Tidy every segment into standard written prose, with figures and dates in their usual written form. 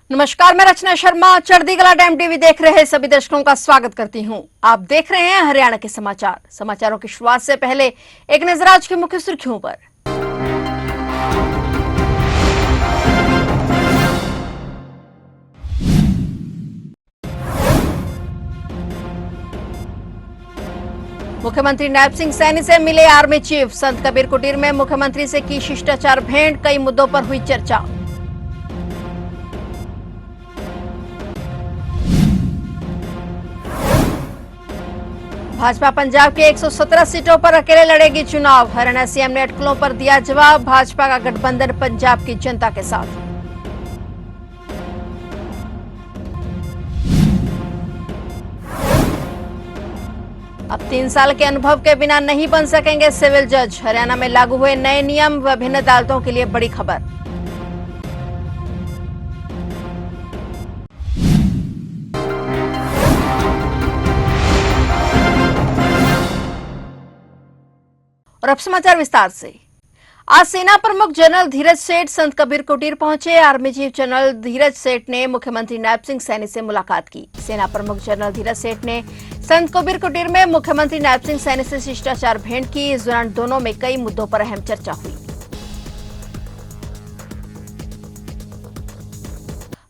नमस्कार, मैं रचना शर्मा चढ़ती कला टाइम टीवी देख रहे सभी दर्शकों का स्वागत करती हूं। आप देख रहे हैं हरियाणा के समाचार। समाचारों की शुरुआत से पहले एक नजर आज की मुख्य सुर्खियों पर। मुख्यमंत्री नायब सिंह सैनी से मिले आर्मी चीफ। संत कबीर कुटीर में मुख्यमंत्री से की शिष्टाचार भेंट। कई मुद्दों पर हुई चर्चा। भाजपा पंजाब के 117 सीटों पर अकेले लड़ेगी चुनाव। हरियाणा सीएम ने अटकलों पर दिया जवाब। भाजपा का गठबंधन पंजाब की जनता के साथ। अब 3 साल के अनुभव के बिना नहीं बन सकेंगे सिविल जज। हरियाणा में लागू हुए नए नियम। विभिन्न अदालतों के लिए बड़ी खबर। और अब समाचार विस्तार से। आज सेना प्रमुख जनरल धीरज सेठ संत कबीर कुटीर पहुंचे। आर्मी चीफ जनरल धीरज सेठ ने मुख्यमंत्री नायब सिंह सैनी से मुलाकात की। सेना प्रमुख जनरल धीरज सेठ ने संत कबीर कुटीर में मुख्यमंत्री नायब सिंह सैनी से शिष्टाचार भेंट की। इस दौरान दोनों में कई मुद्दों पर अहम चर्चा हुई।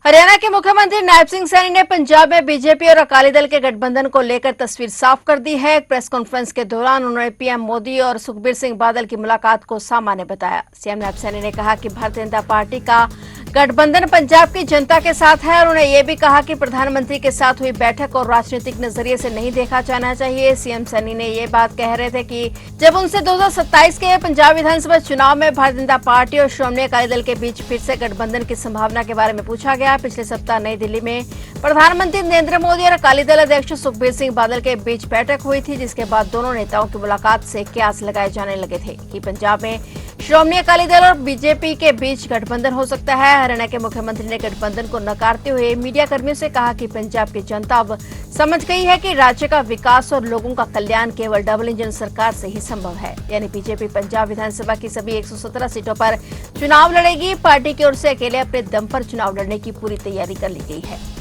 हरियाणा के मुख्यमंत्री नायब सिंह सैनी ने पंजाब में बीजेपी और अकाली दल के गठबंधन को लेकर तस्वीर साफ कर दी है। एक प्रेस कॉन्फ्रेंस के दौरान उन्होंने पीएम मोदी और सुखबीर सिंह बादल की मुलाकात को सामान्य बताया। सीएम नायब सैनी ने कहा कि भारतीय जनता पार्टी का गठबंधन पंजाब की जनता के साथ है। उन्होंने ये भी कहा कि प्रधानमंत्री के साथ हुई बैठक और राजनीतिक नजरिए से नहीं देखा जाना चाहिए। सीएम सैनी ने ये बात कह रहे थे कि जब उनसे 2027 के पंजाब विधानसभा चुनाव में भारतीय जनता पार्टी और श्रोमणी अकाली दल के बीच फिर से गठबंधन की संभावना के बारे में पूछा गया। पिछले सप्ताह नई दिल्ली में प्रधानमंत्री नरेंद्र मोदी और अकाली दल अध्यक्ष सुखबीर सिंह बादल के बीच बैठक हुई थी, जिसके बाद दोनों नेताओं की मुलाकात से कयास लगाए जाने लगे थे कि पंजाब में श्रोमणी अकाली दल और बीजेपी के बीच गठबंधन हो सकता है। हरियाणा के मुख्यमंत्री ने गठबंधन को नकारते हुए मीडिया कर्मियों से कहा कि पंजाब की जनता अब समझ गई है कि राज्य का विकास और लोगों का कल्याण केवल डबल इंजन सरकार से ही संभव है। यानी बीजेपी पंजाब विधानसभा की सभी 117 सीटों पर चुनाव लड़ेगी। पार्टी की ओर से अकेले अपने दम पर चुनाव लड़ने की पूरी तैयारी कर ली गई है।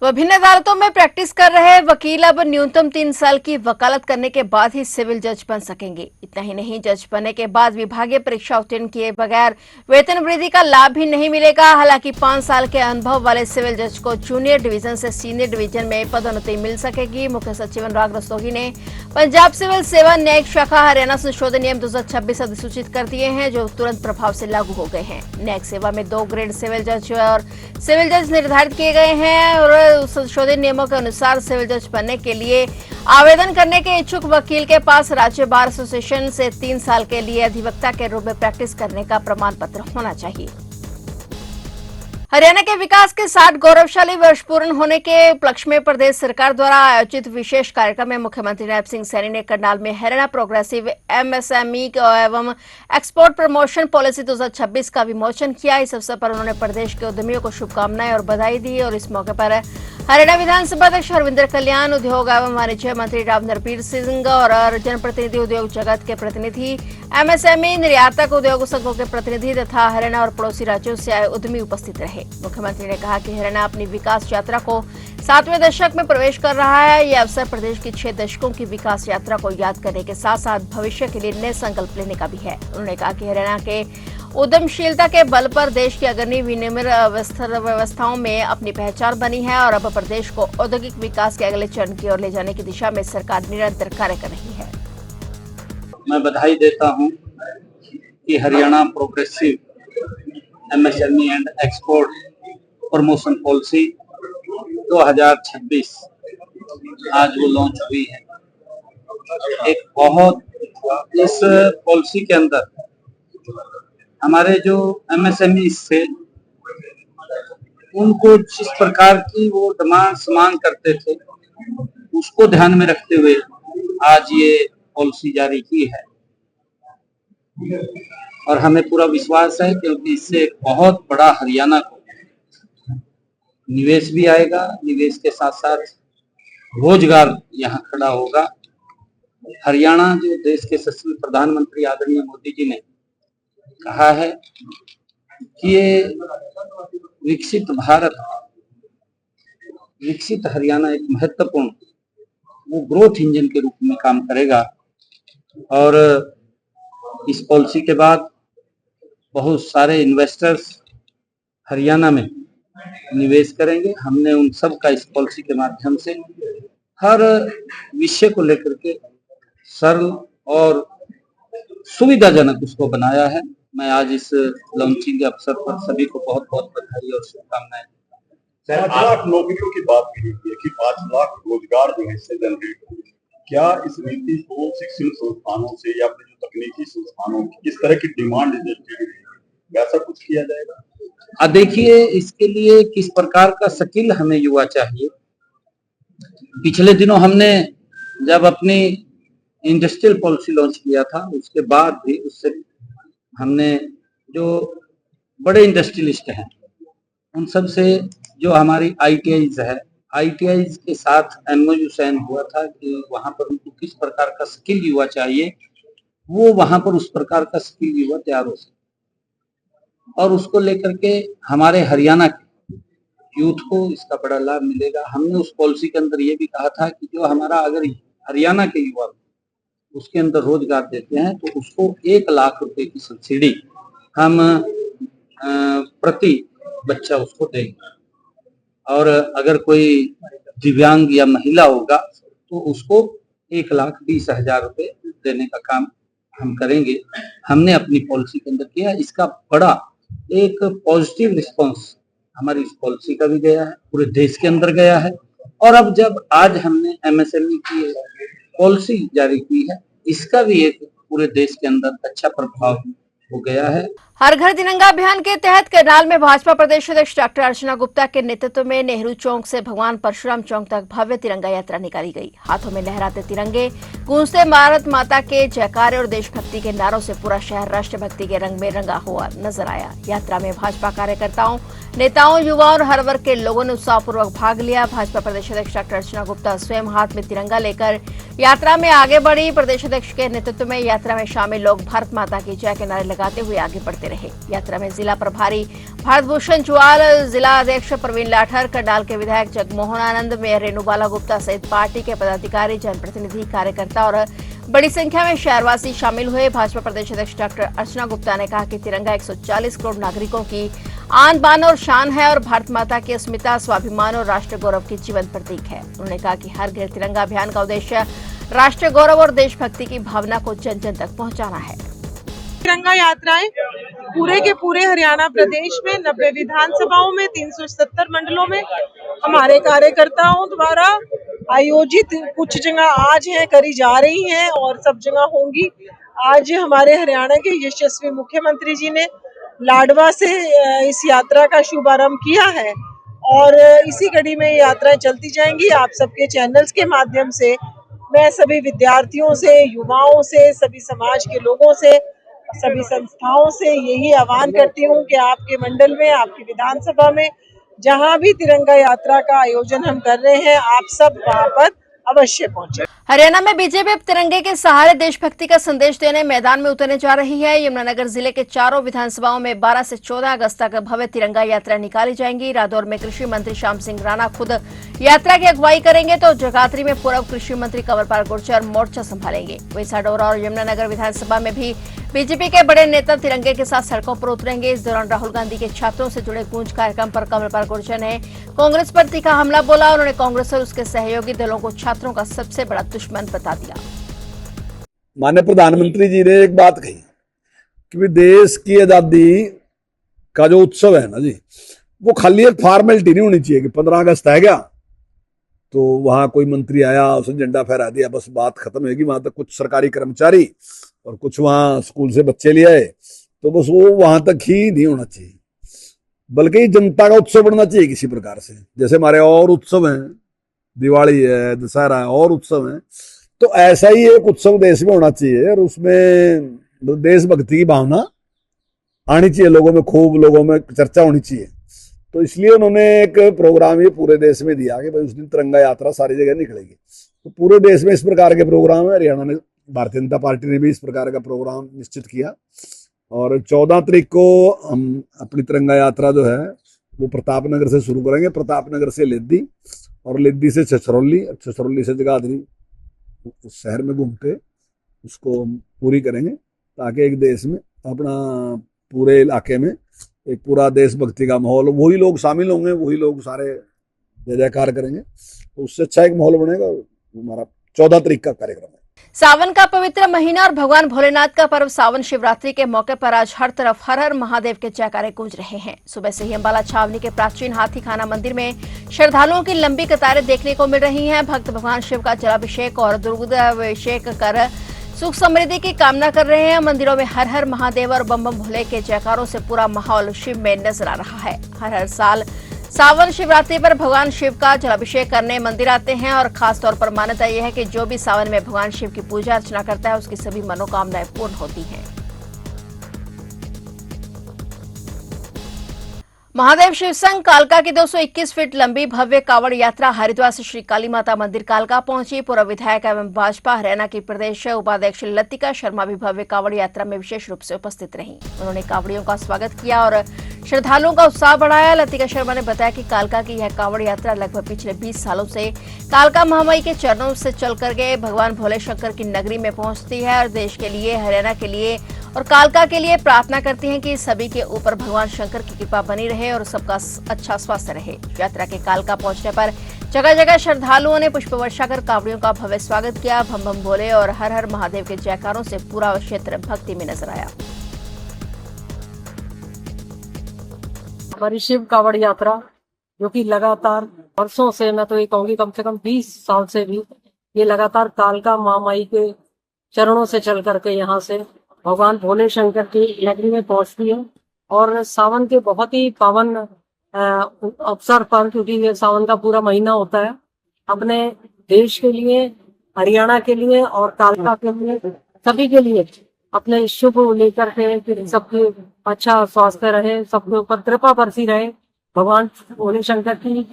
विभिन्न अदालतों में प्रैक्टिस कर रहे वकील अब न्यूनतम 3 साल की वकालत करने के बाद ही सिविल जज बन सकेंगे। इतना ही नहीं, जज बनने के बाद विभागीय परीक्षा उत्तीर्ण किए बगैर वेतन वृद्धि का लाभ भी नहीं मिलेगा। हालांकि 5 साल के अनुभव वाले सिविल जज को जूनियर डिवीजन से सीनियर डिवीजन में पदोन्नति मिल सकेगी। मुख्य सचिव अनुराग रस्तोगी ने पंजाब सिविल सेवा न्यायिक शाखा हरियाणा संशोधन नियम 2026 अधिसूचित कर दिए हैं, जो तुरंत प्रभाव से लागू हो गए हैं। न्यायिक सेवा में 2 ग्रेड सिविल जज और सिविल जज निर्धारित किए गए हैं और संशोधित नियमों के अनुसार सिविल जज बनने के लिए आवेदन करने के इच्छुक वकील के पास राज्य बार एसोसिएशन से 3 साल के लिए अधिवक्ता के रूप में प्रैक्टिस करने का प्रमाण पत्र होना चाहिए। हरियाणा के विकास के 60 गौरवशाली वर्ष पूर्ण होने के उपलक्ष्य में प्रदेश सरकार द्वारा आयोजित विशेष कार्यक्रम में मुख्यमंत्री नायब सिंह सैनी ने करनाल में हरियाणा प्रोग्रेसिव एमएसएमई एवं एक्सपोर्ट प्रमोशन पॉलिसी 2026 का विमोचन किया। इस अवसर पर उन्होंने प्रदेश के उद्यमियों को शुभकामनाएं और बधाई दी और इस मौके पर हरियाणा विधानसभा अध्यक्ष हरविंदर कल्याण, उद्योग एवं वाणिज्य मंत्री राव नरबीर सिंह और जनप्रतिनिधि, उद्योग जगत के प्रतिनिधि, एमएसएमई, निर्यातक, उद्योग संघों के प्रतिनिधि तथा हरियाणा और पड़ोसी राज्यों से आए उद्यमी उपस्थित रहे। मुख्यमंत्री ने कहा कि हरियाणा अपनी विकास यात्रा को 7वें दशक में प्रवेश कर रहा है। यह अवसर प्रदेश की 6 दशकों की विकास यात्रा को याद करने के साथ साथ भविष्य के लिए नए संकल्प लेने का भी है। उन्होंने कहा कि हरियाणा के उद्यमशीलता के बल पर देश की अग्रणी विनिमय व्यवस्थाओं में अपनी पहचान बनी है और अब प्रदेश को औद्योगिक विकास के अगले चरण की ओर ले जाने की दिशा में सरकार निरंतर कार्य कर रही है। मैं बधाई देता हूं कि Haryana progressive MSME and export promotion policy 2026 आज वो लॉन्च हुई है। एक बहुत इस पॉलिसी के अंदर हमारे जो एमएसएमई से उनको जिस प्रकार की वो डिमांड्स मांग करते थे उसको ध्यान में रखते हुए आज ये पॉलिसी जारी की है और हमें पूरा विश्वास है क्योंकि इससे एक बहुत बड़ा हरियाणा को निवेश भी आएगा। निवेश के साथ साथ रोजगार यहाँ खड़ा होगा। हरियाणा जो देश के यशस्वी प्रधानमंत्री आदरणीय मोदी जी ने कहा है कि ये विकसित भारत, विकसित हरियाणा एक महत्वपूर्ण वो ग्रोथ इंजन के रूप में काम करेगा। और इस पॉलिसी के बाद बहुत सारे इन्वेस्टर्स हरियाणा में निवेश करेंगे। हमने उन सब का इस पॉलिसी के माध्यम से हर विषय को लेकर के सरल और सुविधाजनक उसको बनाया है। मैं आज इस लॉन्चिंग के अवसर पर सभी को बहुत बहुत बधाई और शुभकामनाएं। 5 लाख नौकरियों की बात कही गई है कि 5 लाख रोजगार जो है इससे जनरेट हो। क्या इस नीति को शिक्षण संस्थानों से या फिर जो तकनीकी संस्थानों की इस तरह की डिमांड वैसा कुछ किया जाएगा? देखिए, इसके लिए किस प्रकार का स्किल हमें युवा चाहिए। पिछले दिनों हमने जब अपनी इंडस्ट्रियल पॉलिसी लॉन्च किया था, उसके बाद भी उससे हमने जो बड़े इंडस्ट्रियलिस्ट हैं उन सब से जो हमारी ITIs है, ITIs के साथ MOU साइन हुआ था कि वहां पर उनको किस प्रकार का स्किल युवा चाहिए, वो वहां पर उस प्रकार का स्किल युवा तैयार हो सके। और उसको लेकर के हमारे हरियाणा के यूथ को इसका बड़ा लाभ मिलेगा। हमने उस पॉलिसी के अंदर ये भी कहा था कि जो हमारा अगर हरियाणा के युवा उसके अंदर रोजगार देते हैं तो उसको 1 लाख रुपए की सब्सिडी हम प्रति बच्चा उसको देंगे। और अगर कोई दिव्यांग या महिला होगा तो उसको 1,20,000 रुपए देने का काम हम करेंगे। हमने अपनी पॉलिसी के अंदर किया। इसका बड़ा एक पॉजिटिव रिस्पांस हमारी इस पॉलिसी का भी गया है, पूरे देश के अंदर गया है। और अब जब आज हमने MSME की पॉलिसी जारी की है, इसका भी एक पूरे देश के अंदर अच्छा प्रभाव हो गया है। हर घर तिरंगा अभियान के तहत करनाल में भाजपा प्रदेश अध्यक्ष डॉक्टर अर्चना गुप्ता के नेतृत्व में नेहरू चौक से भगवान परशुराम चौक तक भव्य तिरंगा यात्रा निकाली गई। हाथों में लहराते तिरंगे, गूंजते भारत माता के जयकारे और देशभक्ति के नारों से पूरा शहर राष्ट्रभक्ति के रंग में रंगा हुआ नजर आया। यात्रा में भाजपा कार्यकर्ताओं, नेताओं, युवाओं और हर वर्ग के लोगों ने उत्साहपूर्वक भाग लिया। भाजपा प्रदेश अध्यक्ष डॉक्टर अर्चना गुप्ता स्वयं हाथ में तिरंगा लेकर यात्रा में आगे बढ़ी। प्रदेश अध्यक्ष के नेतृत्व में यात्रा में शामिल लोग भारत माता की जय के नारे लगाते हुए आगे बढ़ते रहे। यात्रा में जिला प्रभारी भारत भूषण जुआल, जिला अध्यक्ष प्रवीण लाठर, करनाल के विधायक जगमोहन आनंद, मेयर रेणुबाला गुप्ता सहित पार्टी के पदाधिकारी, जनप्रतिनिधि, कार्यकर्ता और बड़ी संख्या में शहरवासी शामिल हुए। भाजपा प्रदेश अध्यक्ष डॉक्टर अर्चना गुप्ता ने कहा कि तिरंगा 140 करोड़ नागरिकों की आन बान और शान है और भारत माता की अस्मिता, स्वाभिमान और राष्ट्र गौरव की जीवंत प्रतीक है। उन्होंने कहा कि हर घर तिरंगा अभियान का उद्देश्य राष्ट्र गौरव और देशभक्ति की भावना को जन जन तक पहुंचाना है। तिरंगा यात्राएं पूरे के पूरे हरियाणा प्रदेश में 90 विधानसभाओं में 370 मंडलों में हमारे कार्यकर्ताओं द्वारा आयोजित कुछ जगह आज है करी जा रही हैं और सब जगह होंगी। आज हमारे हरियाणा के यशस्वी मुख्यमंत्री जी ने लाडवा से इस यात्रा का शुभारंभ किया है और इसी कड़ी में यात्राएं चलती जाएंगी। आप सबके चैनल्स के माध्यम से मैं सभी विद्यार्थियों से, युवाओं से, सभी समाज के लोगों से, सभी संस्थाओं से यही आह्वान करती हूँ कि आपके मंडल में, आपकी विधानसभा में जहाँ भी तिरंगा यात्रा का आयोजन हम कर रहे हैं, आप सब वहाँ पर अवश्य पहुंचे। हरियाणा में बीजेपी अब तिरंगे के सहारे देशभक्ति का संदेश देने मैदान में उतरने जा रही है। यमुनानगर जिले के चारों विधानसभाओं में 12 से 14 अगस्त तक भव्य तिरंगा यात्रा निकाली जाएंगी। रादौर में कृषि मंत्री श्याम सिंह राणा खुद यात्रा की अगुवाई करेंगे तो जगाधरी में पूर्व कृषि मंत्री कंवरपाल गुर्जर मोर्चा संभालेंगे। वहीं साडौरा और यमुनानगर विधानसभा में भी बीजेपी के बड़े नेता तिरंगे के साथ सड़कों पर उतरेंगे। इस दौरान राहुल गांधी के छात्रों से जुड़े गूंज कार्यक्रम पर कंवरपाल गुर्जर ने कांग्रेस पर तीखा हमला बोला। उन्होंने कांग्रेस और उसके सहयोगी दलों को छात्रों का सबसे बड़ा दुश्मन बता दिया। माननीय प्रधानमंत्री जी ने एक बात कही कि देश की आजादी का जो उत्सव है ना जी, वो खाली एक फॉर्मेलिटी नहीं होनी चाहिए कि 15 अगस्त है क्या तो वहां कोई मंत्री आया उसने झंडा फहरा दिया बस बात खत्म होगी। वहां तक कुछ सरकारी कर्मचारी और कुछ वहां स्कूल से बच्चे ले आए तो बस वो वहां तक ही नहीं होना चाहिए, बल्कि जनता का उत्सव बनना चाहिए किसी प्रकार से। जैसे हमारे और उत्सव हैं, दिवाली है, दशहरा है, और उत्सव हैं, तो ऐसा ही एक उत्सव देश में होना चाहिए और उसमें देशभक्ति की भावना आनी चाहिए लोगों में, खूब लोगों में चर्चा होनी चाहिए। तो इसलिए उन्होंने एक प्रोग्राम ये पूरे देश में दिया कि भाई उस दिन तिरंगा यात्रा सारी जगह निकलेगी। तो पूरे देश में इस प्रकार के प्रोग्राम है। हरियाणा में भारतीय जनता पार्टी ने भी इस प्रकार का प्रोग्राम निश्चित किया और 14 तारीख को हम अपनी तिरंगा यात्रा जो है वो प्रताप नगर से शुरू करेंगे, प्रताप नगर से लिद्दी और लिद्दी से छछरौली, छछरौली से जगाधरी शहर में घूमते उसको पूरी करेंगे, ताकि एक देश में अपना पूरे इलाके में एक पूरा देशभक्ति का माहौल, वही लोग शामिल होंगे, वही लोग सारे जय जयकार करेंगे, तो उससे अच्छा एक माहौल बनेगा। हमारा 14 तारीख का कार्यक्रम है। सावन का पवित्र महीना और भगवान भोलेनाथ का पर्व सावन शिवरात्रि के मौके पर आज हर तरफ हर हर महादेव के जयकारे गूंज रहे हैं। सुबह से ही अंबाला छावनी के प्राचीन हाथी खाना मंदिर में श्रद्धालुओं की लंबी कतारें देखने को मिल रही हैं। भक्त भगवान शिव का जलाभिषेक और दुर्गाभिषेक कर सुख समृद्धि की कामना कर रहे हैं। मंदिरों में हर हर महादेव और बम बम भोले के जयकारों से पूरा माहौल शिव में नजर आ रहा है। हर साल सावन शिवरात्रि पर भगवान शिव का जलाभिषेक करने मंदिर आते हैं और खास तौर पर मान्यता यह है कि जो भी सावन में भगवान शिव की पूजा अर्चना करता है उसकी सभी मनोकामनाएं पूर्ण होती हैं। महादेव शिव संघ कालका की 221 फीट लंबी भव्य कावड़ यात्रा हरिद्वार से श्री काली माता मंदिर कालका पहुंची। पूर्व विधायक एवं भाजपा हरियाणा की प्रदेश उपाध्यक्ष लतिका शर्मा भी भव्य कावड़ यात्रा में विशेष रूप से उपस्थित रहीं। उन्होंने कावड़ियों का स्वागत किया और श्रद्धालुओं का उत्साह बढ़ाया। लतिका शर्मा ने बताया कि कालका की यह कावड़ यात्रा लगभग पिछले 20 सालों से कालका महामाई के चरणों से चल करके भगवान भोले शंकर की नगरी में पहुंचती है और देश के लिए, हरियाणा के लिए और कालका के लिए प्रार्थना करती हैं कि सभी के ऊपर भगवान शंकर की कृपा बनी रहे और सबका अच्छा स्वास्थ्य रहे। यात्रा के कालका पहुंचने पर जगह जगह श्रद्धालुओं ने पुष्प वर्षा कर कावड़ियों का भव्य स्वागत किया। भम भम भोले और हर हर महादेव के जयकारों से पूरा क्षेत्र भक्ति में नजर आया। हमारी शिव कावड़ यात्रा जो कि लगातार वर्षों से, मैं तो ये कहूंगी कम से कम 20 साल से भी ये लगातार कालका महामाई के चरणों से चल करके यहाँ से भगवान भोले शंकर की नगरी में पहुंचती है। और सावन के बहुत ही पावन अवसर पर, क्योंकि ये सावन का पूरा महीना होता है, अपने देश के लिए, हरियाणा के लिए और कालका के लिए, सभी के लिए अपने शुभ लेकर के फिर सबके अच्छा स्वास्थ्य रहे, सबके ऊपर कृपा बरसी रहे भगवान भोले शंकर की,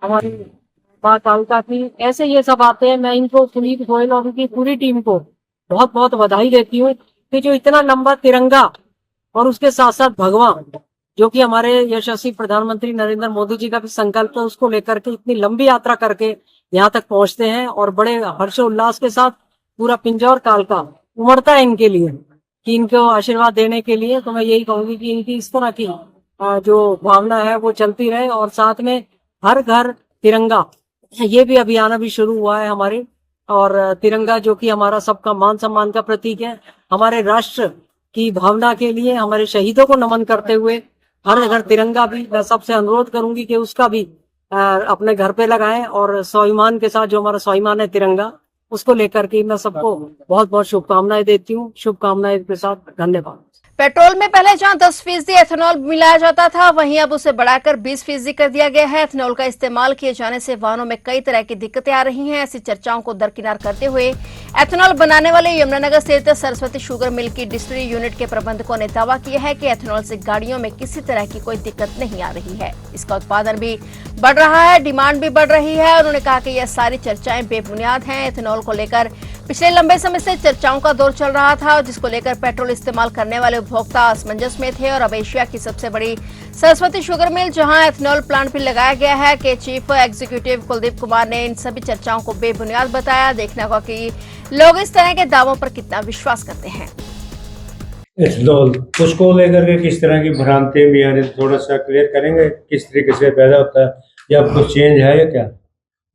हमारी माँ कालका की। ऐसे ये सब आते हैं। मैं इनको सुनील गोयल और उनकी पूरी टीम को बहुत बहुत बधाई देती हूँ कि जो इतना लंबा तिरंगा और उसके साथ साथ भगवान, जो कि हमारे यशस्वी प्रधानमंत्री नरेंद्र मोदी जी का भी संकल्प है, उसको लेकर के इतनी लंबी यात्रा करके यहाँ तक पहुंचते हैं और बड़े हर्षोल्लास के साथ पूरा पिंजौर कालका उमड़ता है इनके लिए, कि इनको आशीर्वाद देने के लिए। तो मैं यही कहूंगी कि इनकी इस तरह की जो भावना है वो चलती रहे। और साथ में हर घर तिरंगा, ये भी अभियान अभी शुरू हुआ है हमारे। और तिरंगा जो कि हमारा सबका मान सम्मान का प्रतीक है, हमारे राष्ट्र की भावना के लिए हमारे शहीदों को नमन करते हुए हर घर तिरंगा भी मैं सबसे अनुरोध करूंगी कि उसका भी अपने घर पे लगाएं। और स्वाभिमान के साथ जो हमारा स्वाभिमान है तिरंगा, उसको लेकर के मैं सबको बहुत बहुत शुभकामनाएं देती हूँ। शुभकामनाएं के साथ धन्यवाद। पेट्रोल में पहले जहां 10% एथेनॉल मिलाया जाता था, वहीं अब उसे बढ़ाकर 20% कर दिया गया है। एथेनॉल का इस्तेमाल किए जाने से वाहनों में कई तरह की दिक्कतें आ रही हैं। ऐसी चर्चाओं को दरकिनार करते हुए एथेनॉल बनाने वाले यमुनानगर स्थित सरस्वती शुगर मिल की डिस्टिलरी यूनिट के प्रबंधकों ने दावा किया है कि एथेनॉल से गाड़ियों में किसी तरह की कोई दिक्कत नहीं आ रही है। इसका उत्पादन भी बढ़ रहा है, डिमांड भी बढ़ रही है। उन्होंने कहा कि यह सारी चर्चाएं बेबुनियाद हैं। एथेनॉल को लेकर पिछले लंबे समय से चर्चाओं का दौर चल रहा था, जिसको लेकर पेट्रोल इस्तेमाल करने वाले उपभोक्ता असमंजस में थे। और अब एशिया की सबसे बड़ी सरस्वती शुगर मिल, जहां एथेनॉल प्लांट भी लगाया गया है, के चीफ एग्जीक्यूटिव कुलदीप कुमार ने इन सभी चर्चाओं को बेबुनियाद बताया। देखना होगा कि लोग इस तरह के दावों पर कितना विश्वास करते हैं। एथेनॉल, उसको लेकर के किस तरह की भ्रांतियां भी आ रही, थोड़ा सा क्लियर करेंगे किस तरीके से पैदा होता है या कुछ चेंज है या क्या?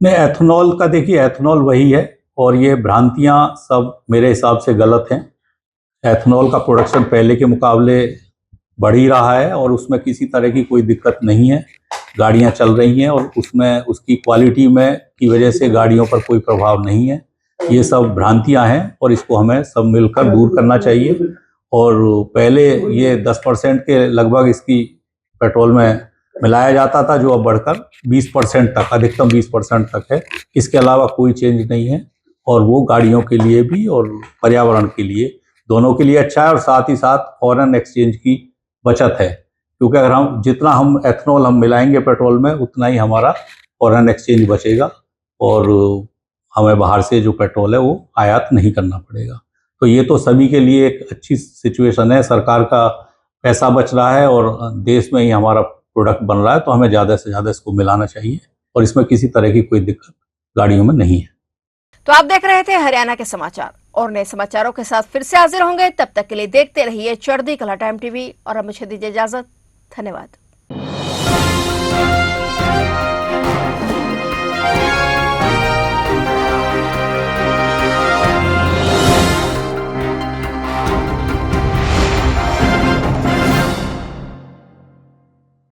नहीं, एथेनॉल का देखिए, एथेनॉल वही है और ये भ्रांतियां सब मेरे हिसाब से गलत हैं। एथेनॉल का प्रोडक्शन पहले के मुकाबले बढ़ ही रहा है और उसमें किसी तरह की कोई दिक्कत नहीं है। गाड़ियां चल रही हैं और उसमें उसकी क्वालिटी में की वजह से गाड़ियों पर कोई प्रभाव नहीं है। ये सब भ्रांतियां हैं और इसको हमें सब मिलकर दूर करना चाहिए। और पहले ये 10% के लगभग इसकी पेट्रोल में मिलाया जाता था, जो अब बढ़कर 20% तक, अधिकतम 20% तक है। इसके अलावा कोई चेंज नहीं है और वो गाड़ियों के लिए भी और पर्यावरण के लिए, दोनों के लिए अच्छा है। और साथ ही साथ फॉरेन एक्सचेंज की बचत है, क्योंकि अगर हम जितना हम एथेनॉल हम मिलाएंगे पेट्रोल में, उतना ही हमारा फॉरेन एक्सचेंज बचेगा और हमें बाहर से जो पेट्रोल है वो आयात नहीं करना पड़ेगा। तो ये तो सभी के लिए एक अच्छी सिचुएशन है। सरकार का पैसा बच रहा है और देश में ही हमारा प्रोडक्ट बन रहा है, तो हमें ज़्यादा से ज़्यादा इसको मिलाना चाहिए और इसमें किसी तरह की कोई दिक्कत गाड़ियों में नहीं है। तो आप देख रहे थे हरियाणा के समाचार, और नए समाचारों के साथ फिर से हाजिर होंगे। तब तक के लिए देखते रहिए चढ़ती कला टाइम टीवी, और अब मुझे दीजिए इजाजत। धन्यवाद।